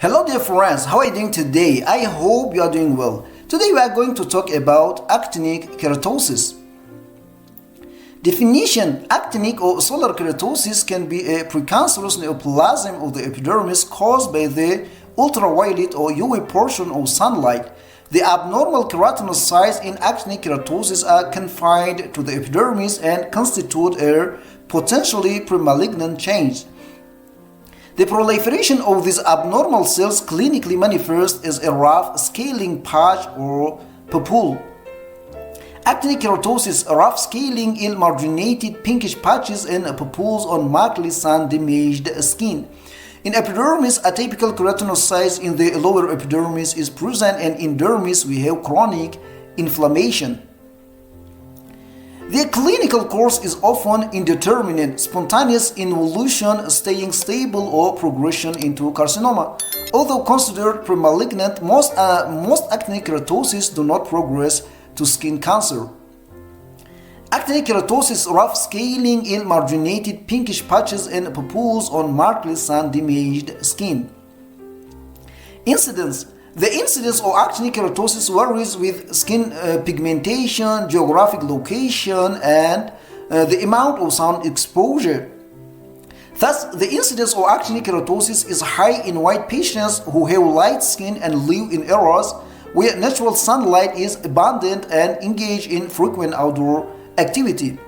Hello dear friends, how are you doing today? I hope you are doing well. Today we are going to talk about actinic keratosis. Definition: actinic or solar keratosis can be a precancerous neoplasm of the epidermis caused by the ultraviolet or UV portion of sunlight. The abnormal keratinocytes in actinic keratosis are confined to the epidermis and constitute a potentially premalignant change. The proliferation of these abnormal cells clinically manifests as a rough scaling patch or papule. Actinic keratosis, rough scaling, ill-marginated pinkish patches and papules on markedly sun-damaged skin. In epidermis, atypical keratinocytes in the lower epidermis is present, and in dermis we have chronic inflammation. The clinical course is often indeterminate, spontaneous involution, staying stable, or progression into carcinoma. Although considered premalignant, most actinic keratosis do not progress to skin cancer. Actinic keratosis, rough scaling, ill-marginated pinkish patches and papules on markedly sun-damaged skin. Incidence: the incidence of actinic keratosis varies with skin pigmentation, geographic location, and the amount of sun exposure. Thus, the incidence of actinic keratosis is high in white patients who have light skin and live in areas where natural sunlight is abundant and engage in frequent outdoor activity.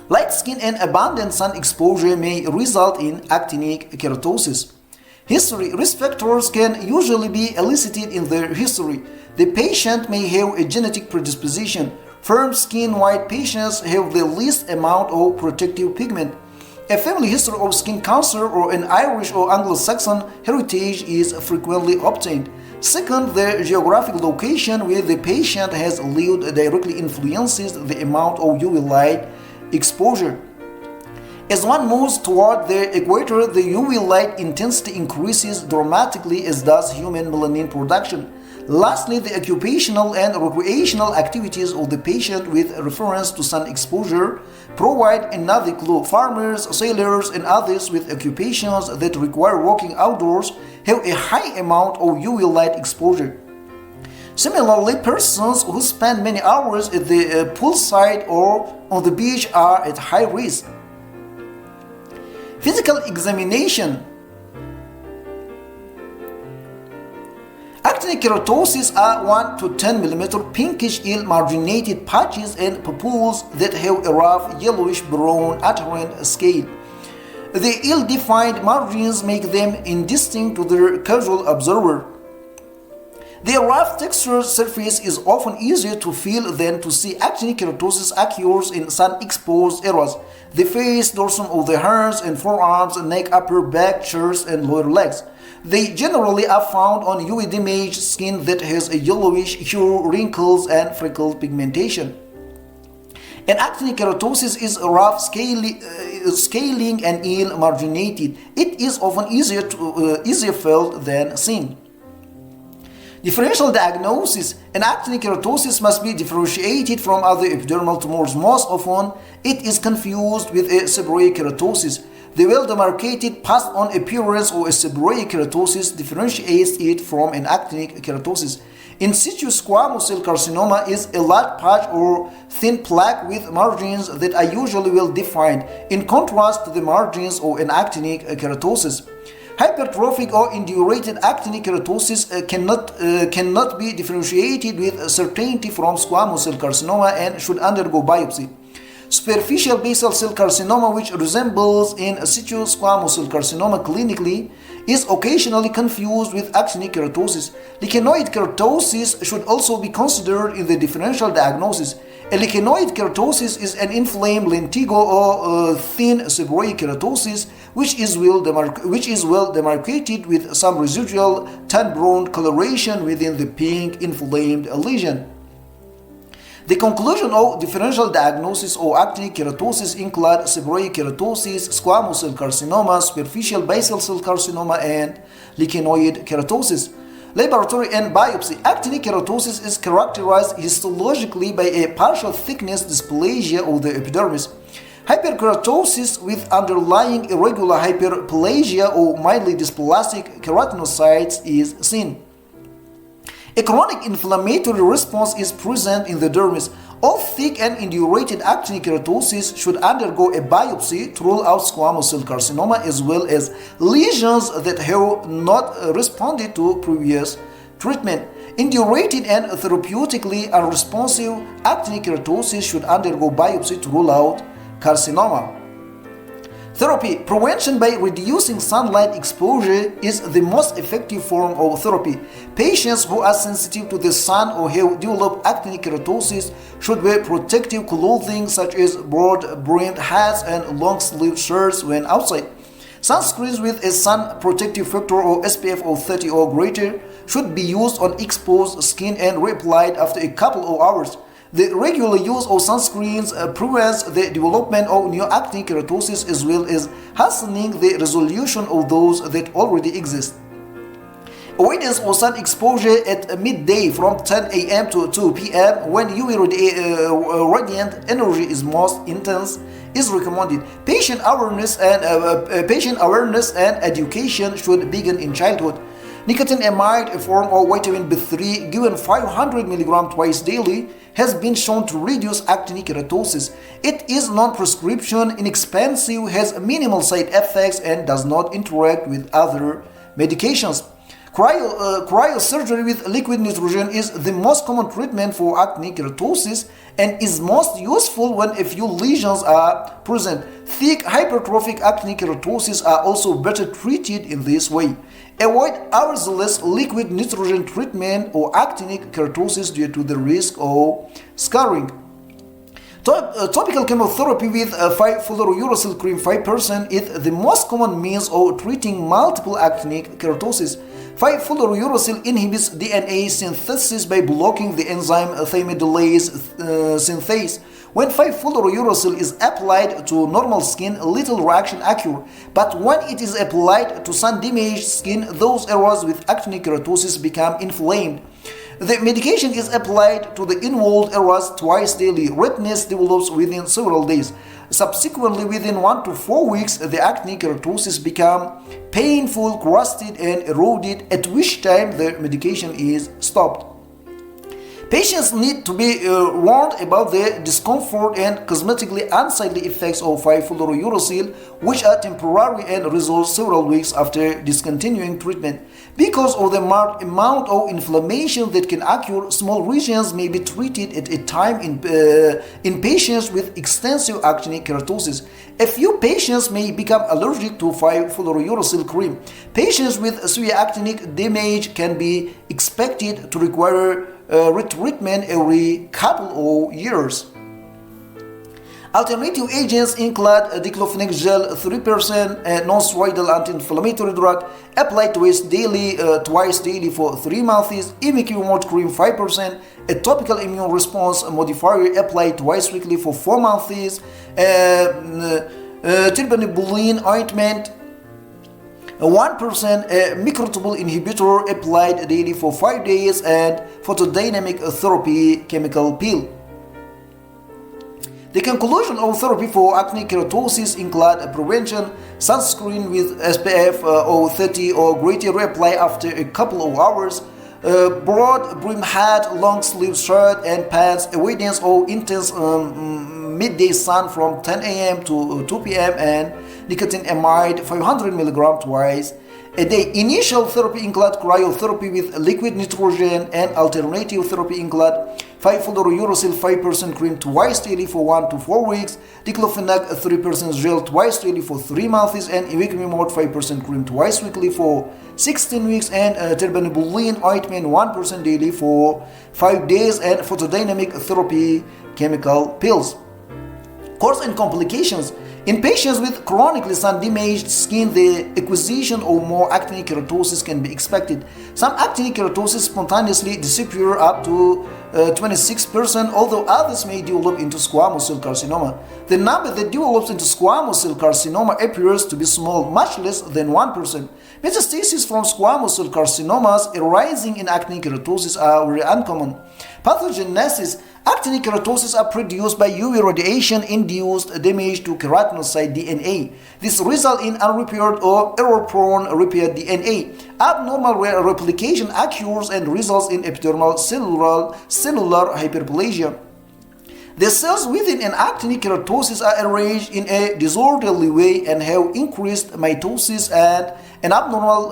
Light skin and abundant sun exposure may result in actinic keratosis. History: risk factors can usually be elicited in their history. The patient may have a genetic predisposition. Firm skin white patients have the least amount of protective pigment. A family history of skin cancer or an Irish or Anglo-Saxon heritage is frequently obtained. Second, the geographic location where the patient has lived directly influences the amount of UV light exposure. As one moves toward the equator, the UV light intensity increases dramatically, as does human melanin production. Lastly, the occupational and recreational activities of the patient with reference to sun exposure provide another clue. Farmers, sailors, and others with occupations that require working outdoors have a high amount of UV light exposure. Similarly, persons who spend many hours at the poolside or on the beach are at high risk. Physical examination. Actinic keratosis are 1 to 10 mm pinkish ill-marginated patches and papules that have a rough yellowish-brown adherent scale. The ill-defined margins make them indistinct to the casual observer. The rough textured surface is often easier to feel than to see. Actinic keratosis occurs in sun-exposed areas: the face, dorsum of the hands and forearms, neck, upper back, chest, and lower legs. They generally are found on UV-damaged skin that has a yellowish hue, wrinkles, and freckled pigmentation. An actinic keratosis is rough scaling and ill-marginated. It is often easier felt than seen. Differential diagnosis: an actinic keratosis must be differentiated from other epidermal tumors. Most often, it is confused with a seborrheic keratosis. The well-demarcated passed-on appearance of a seborrheic keratosis differentiates it from an actinic keratosis. In situ squamous cell carcinoma is a large patch or thin plaque with margins that are usually well-defined, in contrast to the margins of an actinic keratosis. Hypertrophic or indurated actinic keratosis cannot be differentiated with certainty from squamous cell carcinoma and should undergo biopsy. Superficial basal cell carcinoma, which resembles in situ squamous cell carcinoma clinically, is occasionally confused with actinic keratosis. Lichenoid keratosis should also be considered in the differential diagnosis. A lichenoid keratosis is an inflamed lentigo or thin seborrheic keratosis which is well demarcated with some residual tan-brown coloration within the pink inflamed lesion. The conclusion of differential diagnosis of actinic keratosis include seborrheic keratosis, squamous cell carcinoma, superficial basal cell carcinoma, and lichenoid keratosis. Laboratory and biopsy. Actinic keratosis is characterized histologically by a partial thickness dysplasia of the epidermis. Hyperkeratosis with underlying irregular hyperplasia or mildly dysplastic keratinocytes is seen. A chronic inflammatory response is present in the dermis. All thick and indurated actinic keratosis should undergo a biopsy to rule out squamous cell carcinoma as well as lesions that have not responded to previous treatment. Indurated and therapeutically unresponsive actinic keratosis should undergo biopsy to rule out carcinoma. Therapy. Prevention by reducing sunlight exposure is the most effective form of therapy. Patients who are sensitive to the sun or have developed actinic keratosis should wear protective clothing such as broad-brimmed hats and long-sleeved shirts when outside. Sunscreens with a sun protective factor or SPF of 30 or greater should be used on exposed skin and reapplied after a couple of hours. The regular use of sunscreens prevents the development of new actinic keratosis as well as hastening the resolution of those that already exist. Avoidance of sun exposure at midday from 10 a.m. to 2 p.m. when UV radiant energy is most intense is recommended. Patient awareness and education should begin in childhood. Nicotinamide, a form of vitamin B3 given 500 mg twice daily, has been shown to reduce actinic keratosis. It is non-prescription, inexpensive, has minimal side effects, and does not interact with other medications. Cryosurgery with liquid nitrogen is the most common treatment for actinic keratosis and is most useful when a few lesions are present. Thick hypertrophic actinic keratosis are also better treated in this way. Avoid hourless liquid nitrogen treatment or actinic keratosis due to the risk of scarring. Topical chemotherapy with 5-fluorouracil cream 5% is the most common means of treating multiple actinic keratosis. 5-fluorouracil inhibits DNA synthesis by blocking the enzyme thymidylase synthase. When 5-fluorouracil is applied to normal skin, little reaction occurs, but when it is applied to sun-damaged skin, those areas with actinic keratosis become inflamed. The medication is applied to the involved areas twice daily. Redness develops within several days. Subsequently, within 1 to 4 weeks, the actinic keratosis become painful, crusted, and eroded, at which time the medication is stopped. Patients need to be warned about the discomfort and cosmetically unsightly effects of 5-fluorouracil, which are temporary and resolve several weeks after discontinuing treatment. Because of the marked amount of inflammation that can occur, small lesions may be treated at a time in patients with extensive actinic keratosis. A few patients may become allergic to 5-fluorouracil cream. Patients with severe actinic damage can be expected to require retreatment every couple of years. Alternative agents include diclofenac gel 3%, a non-steroidal anti-inflammatory drug applied twice daily for 3 months, imiquimod cream 5%, a topical immune response modifier applied twice weekly for 4 months, tirbanibulin ointment 1%, a microtubule inhibitor applied daily for 5 days, and photodynamic therapy chemical peel. The conclusion of therapy for actinic keratosis include prevention, sunscreen with SPF of 30 or greater reapply after a couple of hours, broad brim hat, long sleeve shirt and pants, avoidance of intense midday sun from 10 a.m. to 2 p.m. and nicotinamide 500 mg twice a day. Initial therapy include cryotherapy with liquid nitrogen, and alternative therapy include 5-fluorouracil 5% cream twice daily for 1 to 4 weeks, diclofenac 3% gel twice daily for 3 months, and imiquimod 5% cream twice weekly for 16 weeks, and tirbanibulin ointment 1% daily for 5 days, and photodynamic therapy chemical pills. Course and complications. In patients with chronically sun-damaged skin, the acquisition of more actinic keratosis can be expected. Some actinic keratosis spontaneously disappear up to 26%, although others may develop into squamous cell carcinoma. The number that develops into squamous cell carcinoma appears to be small, much less than 1%. Metastases from squamous cell carcinomas arising in actinic keratosis are very uncommon. Pathogenesis. Actinic keratosis are produced by UV radiation-induced damage to keratinocyte DNA. This results in unrepaired or error-prone repaired DNA. Abnormal replication occurs and results in epidermal cellular hyperplasia. The cells within an actinic keratosis are arranged in a disorderly way and have increased mitosis and an abnormal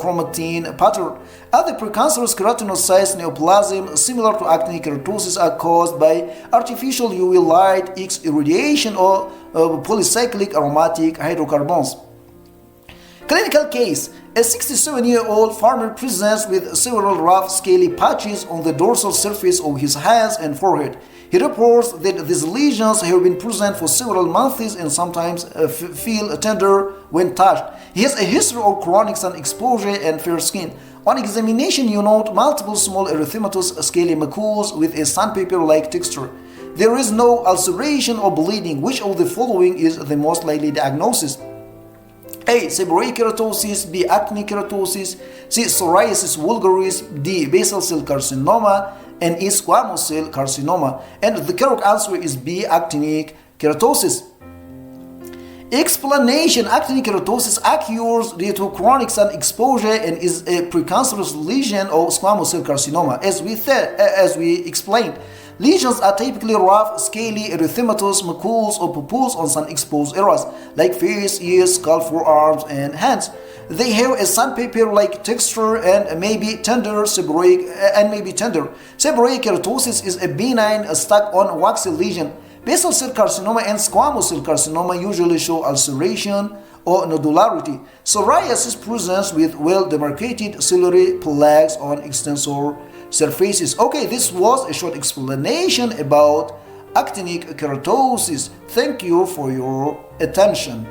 chromatin pattern. Other precancerous keratinocytes neoplasm similar to actinic keratosis are caused by artificial UV light, X irradiation, or polycyclic aromatic hydrocarbons. Clinical case. A 67-year-old farmer presents with several rough, scaly patches on the dorsal surface of his hands and forehead. He reports that these lesions have been present for several months and sometimes feel tender when touched. He has a history of chronic sun exposure and fair skin. On examination, you note multiple small erythematous scaly macules with a sandpaper-like texture. There is no ulceration or bleeding. Which of the following is the most likely diagnosis? A. Seborrheic keratosis. B. Actinic keratosis. C. Psoriasis vulgaris. D. Basal cell carcinoma. And E. Squamous cell carcinoma. And the correct answer is B. Actinic keratosis. Explanation. Actinic keratosis occurs due to chronic sun exposure and is a precancerous lesion of squamous cell carcinoma. As we explained, lesions are typically rough, scaly, erythematous macules or papules on sun-exposed areas, like face, ears, scalp, forearms, and hands. They have a sandpaper-like texture and may be tender. Seborrheic keratosis is a benign, stuck-on waxy lesion. Basal cell carcinoma and squamous cell carcinoma usually show ulceration or nodularity. Psoriasis presents with well-demarcated ciliary plaques on extensor surfaces. Okay, this was a short explanation about actinic keratosis. Thank you for your attention.